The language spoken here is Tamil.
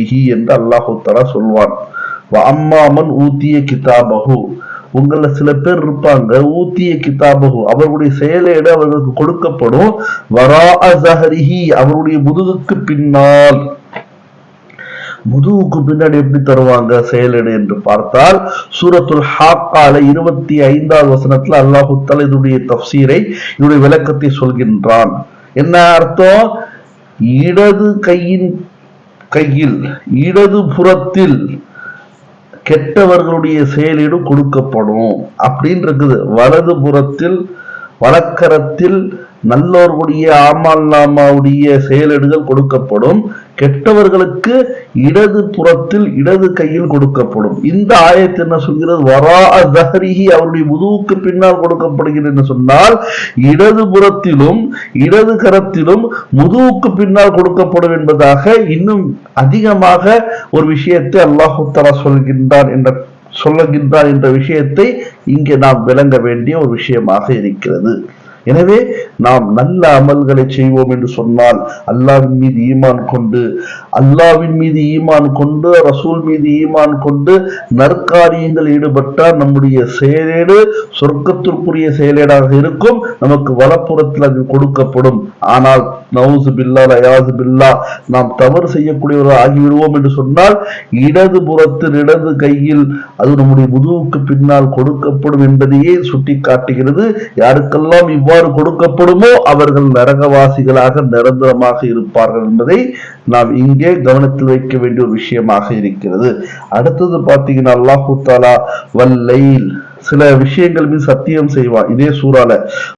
தஹரிஹி என்று அல்லாஹு தஆலா சொல்வான். அம்மாமன் ஊத்திய கிதாபஹு, உங்கள சில பேர் இருப்பாங்க, ஊத்திய கிதாபஹு அவருடைய செயலேடு அவர்களுக்கு கொடுக்கப்படும், வரா ஜஹரிஹி அவருடைய முதுகுக்கு பின்னால். முதுகுக்கு பின்னாடி எப்படி தருவாங்க செயலேடு என்று பார்த்தால், சூரத்துல் ஹாக்கால 25வது வசனத்துல அல்லாஹு தஆலா இதனுடைய தஃப்சீரை, இதனுடைய விளக்கத்தை சொல்கின்றான். என்ன அர்த்தம்? இடது கையில் இடது புறத்தில் கெட்டவர்களுடைய செயலீடு கொடுக்கப்படும் அப்படின்னு இருக்குது. வலது புறத்தில் வலக்கரத்தில் நல்லோர்களுடைய ஆமால் நாமாவுடைய செயலேடுகள் கொடுக்கப்படும், கெட்டவர்களுக்கு இடது புறத்தில் இடது கையில் கொடுக்கப்படும். இந்த ஆயத்து என்ன சொல்கிறது? வரா ஜஹரிஹி அவருடைய முதுகுக்கு பின்னால் கொடுக்கப்படுகிறது சொன்னால், இடது புறத்திலும் இடது கரத்திலும் முதுகுக்கு பின்னால் கொடுக்கப்படும் என்பதாக இன்னும் அதிகமாக ஒரு விஷயத்தை அல்லாஹு தஆலா சொல்லுகின்றார் என்ற விஷயத்தை இங்கே நாம் விளங்க வேண்டிய ஒரு விஷயமாக இருக்கிறது. எனவே நாம் நல்ல அமல்களை செய்வோம் என்று சொன்னால், அல்லாஹ்வின் மீது ஈமான் கொண்டு ரசூல் மீது ஈமான் கொண்டு நற்காரியங்கள் ஈடுபட்டால் நம்முடைய செயலேடு சொர்க்கத்திற்குரிய செயலேடாக இருக்கும், நமக்கு வலப்புறத்தில் அது கொடுக்கப்படும். ஆனால் நவுசு பில்லா லயாது பில்லா நாம் தவறு செய்யக்கூடியவர்கள் ஆகிவிடுவோம் என்று சொன்னால், இடது புறத்தில் இடது கையில் அது நம்முடைய முதுகுக்கு பின்னால் கொடுக்கப்படும் என்பதையே சுட்டி காட்டுகிறது. யாருக்கெல்லாம் இவ்வாறு கொடுக்கப்படுமோ அவர்கள் நரகவாசிகளாக நிரந்தரமாக இருப்பார்கள் என்பதை நாம் இங்கே கவனத்தில் வைக்க வேண்டிய ஒரு விஷயமாக இருக்கிறது. அடுத்தது பார்த்தீங்கன்னா, அல்லாஹு தஆலா வல்லைல் சில விஷயங்கள் மீது சத்தியம் செய்வான் இதே சூறால.